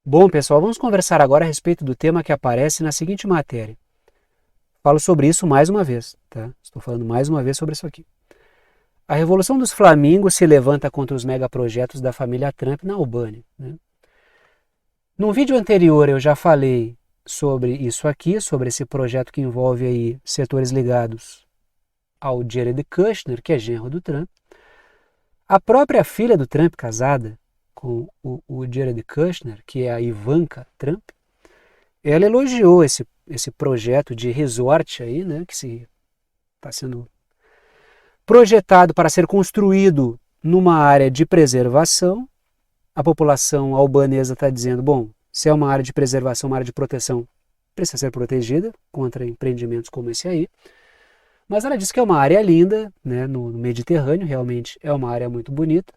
Bom, pessoal, vamos conversar agora a respeito do tema que aparece na seguinte matéria. Falo sobre isso mais uma vez, tá? Estou falando mais uma vez sobre isso aqui. A Revolução dos Flamingos se levanta contra os megaprojetos da família Trump na Albânia, né? Num vídeo anterior eu já falei sobre isso aqui, sobre esse projeto que envolve aí setores ligados ao Jared Kushner, que é genro do Trump. A própria filha do Trump, casada com o Jared Kushner, que é a Ivanka Trump, ela elogiou esse projeto de resort aí, né, que está sendo projetado para ser construído numa área de preservação. A população albanesa está dizendo, bom, se é uma área de preservação, uma área de proteção, precisa ser protegida contra empreendimentos como esse aí. Mas ela disse que é uma área linda, né, no Mediterrâneo, realmente é uma área muito bonita.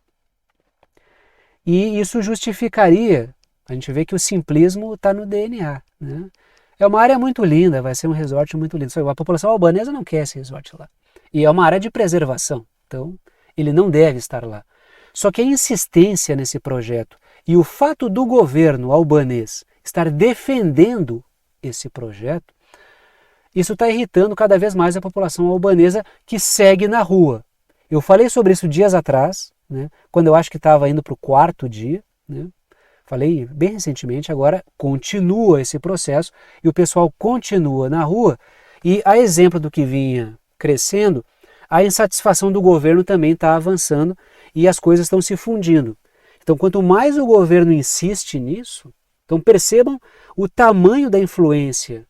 E isso justificaria, a gente vê que o simplismo está no DNA, né? É uma área muito linda, vai ser um resort muito lindo. Só a população albanesa não quer esse resort lá. E é uma área de preservação, então ele não deve estar lá. Só que a insistência nesse projeto e o fato do governo albanês estar defendendo esse projeto, isso está irritando cada vez mais a população albanesa que segue na rua. Eu falei sobre isso dias atrás, né, quando eu acho que estava indo para o quarto dia, né? Falei bem recentemente, agora continua esse processo e o pessoal continua na rua. E a exemplo do que vinha crescendo, a insatisfação do governo também está avançando e as coisas estão se fundindo. Então, quanto mais o governo insiste nisso, então percebam o tamanho da influência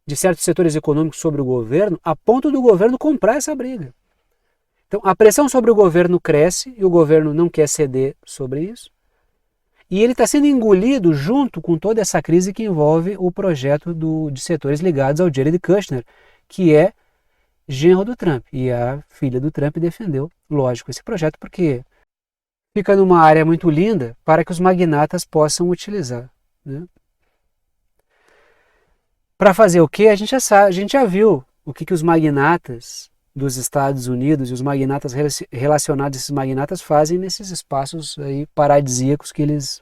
de certos setores econômicos sobre o governo, a ponto do governo comprar essa briga. Então, a pressão sobre o governo cresce e o governo não quer ceder sobre isso. E ele está sendo engolido junto com toda essa crise que envolve o projeto de setores ligados ao Jared Kushner, que é genro do Trump. E a filha do Trump defendeu, lógico, esse projeto porque fica numa área muito linda para que os magnatas possam utilizar, né? Para fazer o quê? A gente já sabe, a gente já viu o que os magnatas dos Estados Unidos e os magnatas relacionados a esses magnatas fazem nesses espaços aí paradisíacos que eles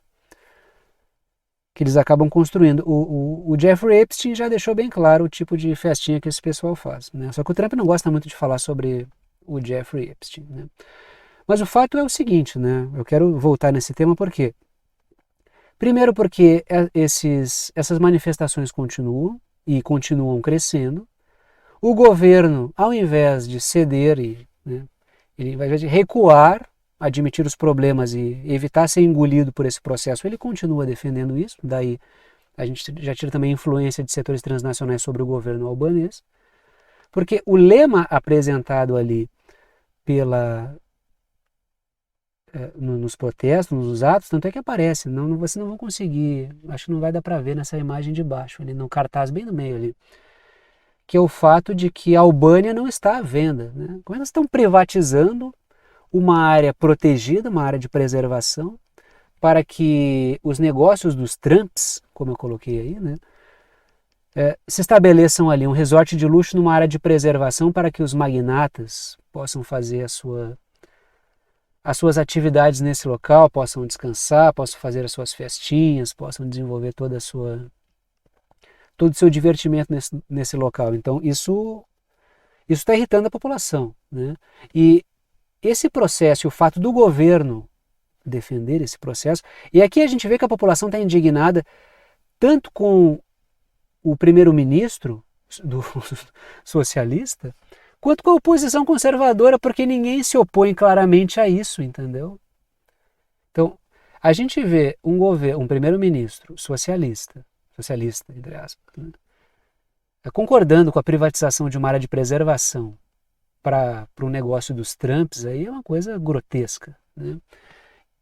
acabam construindo. O Jeffrey Epstein já deixou bem claro o tipo de festinha que esse pessoal faz, né? Só que o Trump não gosta muito de falar sobre o Jeffrey Epstein, né? Mas o fato é o seguinte, né? Eu quero voltar nesse tema porque, primeiro porque essas manifestações continuam e continuam crescendo. O governo, ao invés de ceder né, ele, ao invés de recuar, admitir os problemas e evitar ser engolido por esse processo, ele continua defendendo isso. Daí a gente já tira também influência de setores transnacionais sobre o governo albanês, porque o lema apresentado ali nos protestos, nos atos, tanto é que aparece, vocês não vão conseguir, acho que não vai dar para ver nessa imagem de baixo, ali no cartaz bem no meio ali, que é o fato de que a Albânia não está à venda, né? Como elas estão privatizando uma área protegida, uma área de preservação, para que os negócios dos Trumps, como eu coloquei aí, né, se estabeleçam ali um resort de luxo numa área de preservação para que os magnatas possam fazer as suas atividades nesse local, possam descansar, possam fazer as suas festinhas, possam desenvolver todo o seu divertimento nesse local. Então isso está irritando a população, né? E esse processo e o fato do governo defender esse processo, e aqui a gente vê que a população está indignada tanto com o primeiro-ministro do socialista, quanto com a oposição conservadora, porque ninguém se opõe claramente a isso, entendeu? Então, a gente vê um primeiro-ministro socialista, entre aspas, né, concordando com a privatização de uma área de preservação para o negócio dos Trumps, aí é uma coisa grotesca, né?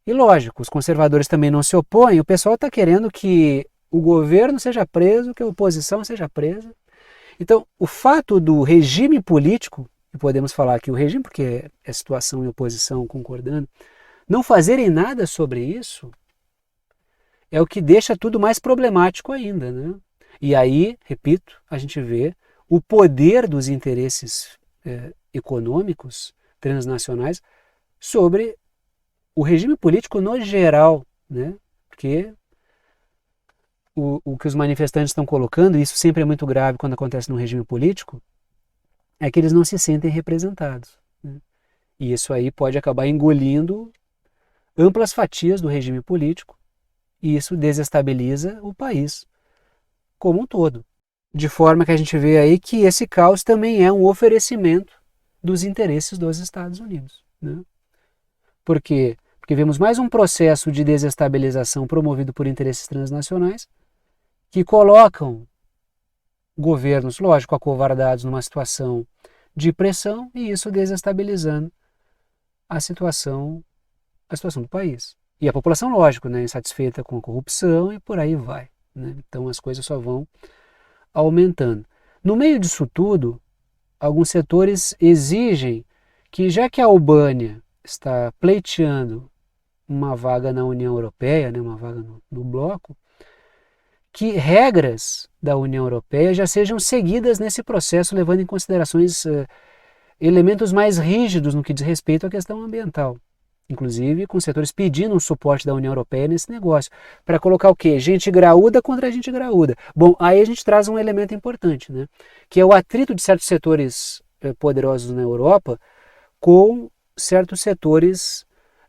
E lógico, os conservadores também não se opõem, o pessoal está querendo que o governo seja preso, que a oposição seja presa. Então, o fato do regime político, e podemos falar aqui o regime porque é situação e oposição concordando, não fazerem nada sobre isso, é o que deixa tudo mais problemático ainda, né? E aí, repito, a gente vê o poder dos interesses econômicos transnacionais sobre o regime político no geral, né? Porque o que os manifestantes estão colocando, e isso sempre é muito grave quando acontece num regime político, é que eles não se sentem representados, né? E isso aí pode acabar engolindo amplas fatias do regime político, e isso desestabiliza o país como um todo. De forma que a gente vê aí que esse caos também é um oferecimento dos interesses dos Estados Unidos, né? Por quê? Porque vemos mais um processo de desestabilização promovido por interesses transnacionais que colocam governos, lógico, acovardados numa situação de pressão e isso desestabilizando a situação do país. E a população, lógico, né, insatisfeita com a corrupção e por aí vai, né? Então as coisas só vão aumentando. No meio disso tudo, alguns setores exigem que, já que a Albânia está pleiteando uma vaga na União Europeia, né, uma vaga no bloco, que regras da União Europeia já sejam seguidas nesse processo, levando em considerações elementos mais rígidos no que diz respeito à questão ambiental. Inclusive com setores pedindo um suporte da União Europeia nesse negócio, para colocar o quê? Gente graúda contra gente graúda. Bom, aí a gente traz um elemento importante, né? Que é o atrito de certos setores poderosos na Europa com certos setores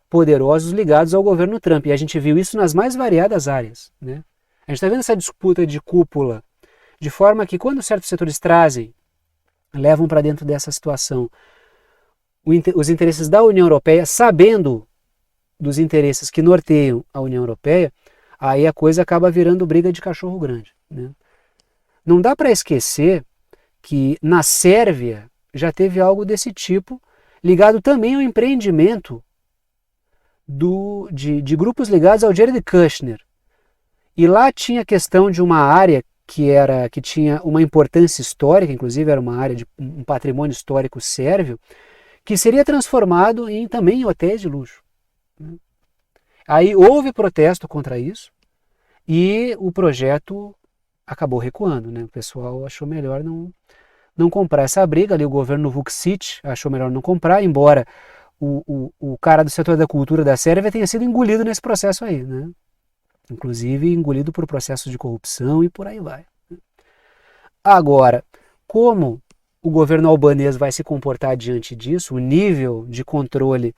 poderosos ligados ao governo Trump. E a gente viu isso nas mais variadas áreas, né? A gente está vendo essa disputa de cúpula, de forma que quando certos setores levam para dentro dessa situação os interesses da União Europeia, sabendo dos interesses que norteiam a União Europeia, aí a coisa acaba virando briga de cachorro grande, né? Não dá para esquecer que na Sérvia já teve algo desse tipo, ligado também ao empreendimento de grupos ligados ao Jared Kushner. E lá tinha a questão de uma área que tinha uma importância histórica, inclusive era uma área de um patrimônio histórico sérvio, que seria transformado também em hotéis de luxo. Aí houve protesto contra isso e o projeto acabou recuando, né? O pessoal achou melhor não comprar essa briga, ali o governo Vučić achou melhor não comprar, embora o cara do setor da cultura da Sérvia tenha sido engolido nesse processo aí, né? Inclusive engolido por processos de corrupção e por aí vai. Agora, como o governo albanês vai se comportar diante disso, o nível de controle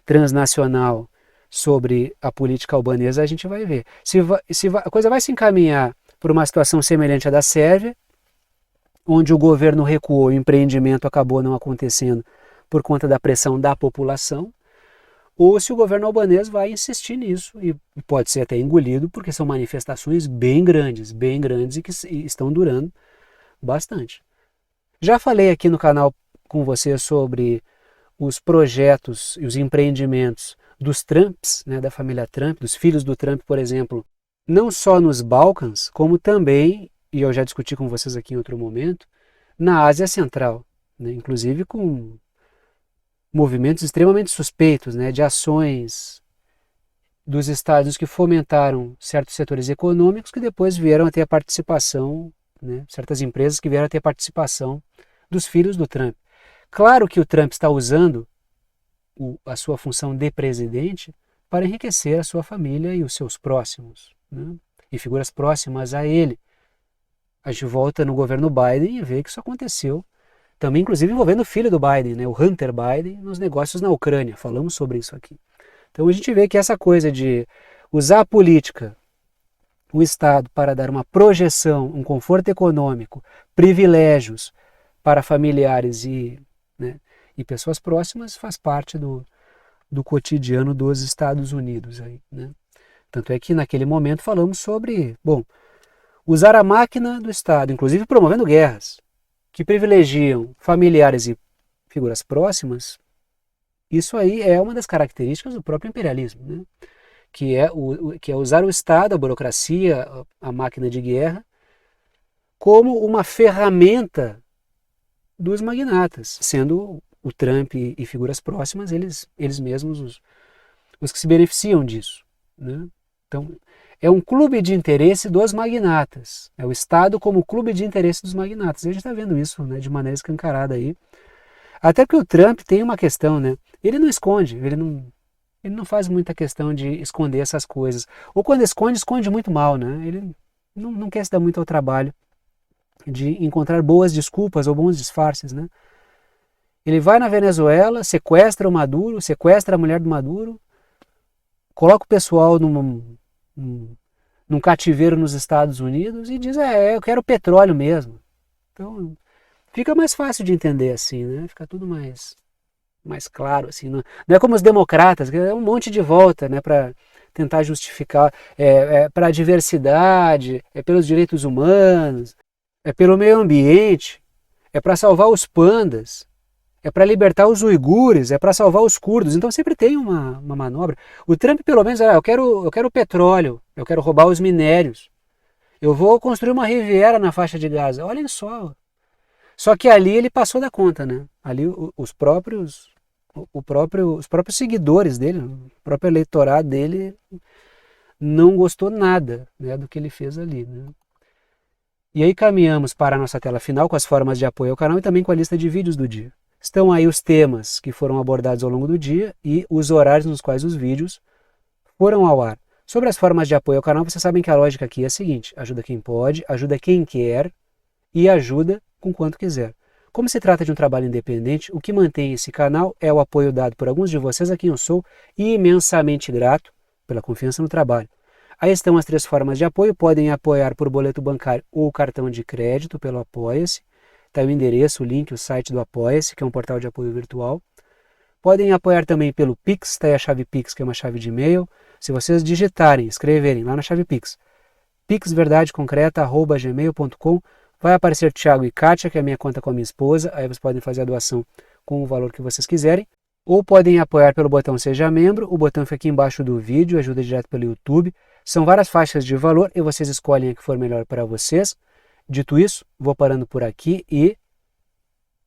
transnacional sobre a política albanesa, a gente vai ver. A coisa vai se encaminhar por uma situação semelhante à da Sérvia, onde o governo recuou e o empreendimento acabou não acontecendo por conta da pressão da população, ou se o governo albanês vai insistir nisso e pode ser até engolido, porque são manifestações bem grandes e que estão durando bastante. Já falei aqui no canal com você sobre os projetos e os empreendimentos dos Trumps, né, da família Trump, dos filhos do Trump, por exemplo, não só nos Balcãs, como também, e eu já discuti com vocês aqui em outro momento, na Ásia Central, né, inclusive com movimentos extremamente suspeitos, né, de ações dos Estados que fomentaram certos setores econômicos que depois vieram a ter a participação, né, certas empresas que vieram a ter a participação dos filhos do Trump. Claro que o Trump está usando a sua função de presidente para enriquecer a sua família e os seus próximos, né, e figuras próximas a ele. A gente volta no governo Biden e vê que isso aconteceu também, inclusive envolvendo o filho do Biden, né, o Hunter Biden, nos negócios na Ucrânia. Falamos sobre isso aqui. Então a gente vê que essa coisa de usar a política, o Estado, para dar uma projeção, um conforto econômico, privilégios para familiares e pessoas próximas, faz parte do cotidiano dos Estados Unidos. Aí, né? Tanto é que naquele momento falamos sobre, usar a máquina do Estado, inclusive promovendo guerras, que privilegiam familiares e figuras próximas. Isso aí é uma das características do próprio imperialismo, né? que é usar o Estado, a burocracia, a máquina de guerra, como uma ferramenta dos magnatas, sendo o Trump e figuras próximas, eles mesmos os que se beneficiam disso, né? Então, é um clube de interesse dos magnatas, é o Estado como clube de interesse dos magnatas, e a gente está vendo isso, né, de maneira escancarada aí. Até porque o Trump tem uma questão, né? Ele não esconde, ele não faz muita questão de esconder essas coisas. Ou quando esconde, esconde muito mal, né? não quer se dar muito ao trabalho de encontrar boas desculpas ou bons disfarces, né? Ele vai na Venezuela, sequestra o Maduro, sequestra a mulher do Maduro, coloca o pessoal num cativeiro nos Estados Unidos e diz, eu quero petróleo mesmo. Então, fica mais fácil de entender assim, né? Fica tudo mais claro, assim. Não é como os democratas, que é um monte de volta, né? Para tentar justificar, para a diversidade, é pelos direitos humanos, é pelo meio ambiente, é para salvar os pandas, é para libertar os uigures, é para salvar os curdos. Então sempre tem uma manobra. O Trump pelo menos, eu quero petróleo, eu quero roubar os minérios, eu vou construir uma Riviera na faixa de Gaza. Olhem só. Só que ali ele passou da conta, né? Ali os próprios seguidores dele, o próprio eleitorado dele não gostou nada, né, do que ele fez ali, né? E aí caminhamos para a nossa tela final com as formas de apoio ao canal e também com a lista de vídeos do dia. Estão aí os temas que foram abordados ao longo do dia e os horários nos quais os vídeos foram ao ar. Sobre as formas de apoio ao canal, vocês sabem que a lógica aqui é a seguinte: ajuda quem pode, ajuda quem quer e ajuda com quanto quiser. Como se trata de um trabalho independente, o que mantém esse canal é o apoio dado por alguns de vocês a quem eu sou imensamente grato pela confiança no trabalho. Aí estão as 3 formas de apoio. Podem apoiar por boleto bancário ou cartão de crédito pelo Apoia-se. Está aí o endereço, o link, o site do Apoia-se, que é um portal de apoio virtual. Podem apoiar também pelo Pix, está aí a chave Pix, que é uma chave de e-mail. Se vocês digitarem, escreverem lá na chave Pix, pixverdadeconcreta@gmail.com, vai aparecer Thiago e Kátia, que é a minha conta com a minha esposa. Aí vocês podem fazer a doação com o valor que vocês quiserem. Ou podem apoiar pelo botão Seja Membro. O botão fica aqui embaixo do vídeo, ajuda direto pelo YouTube. São várias faixas de valor e vocês escolhem a que for melhor para vocês. Dito isso, vou parando por aqui e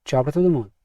tchau para todo mundo.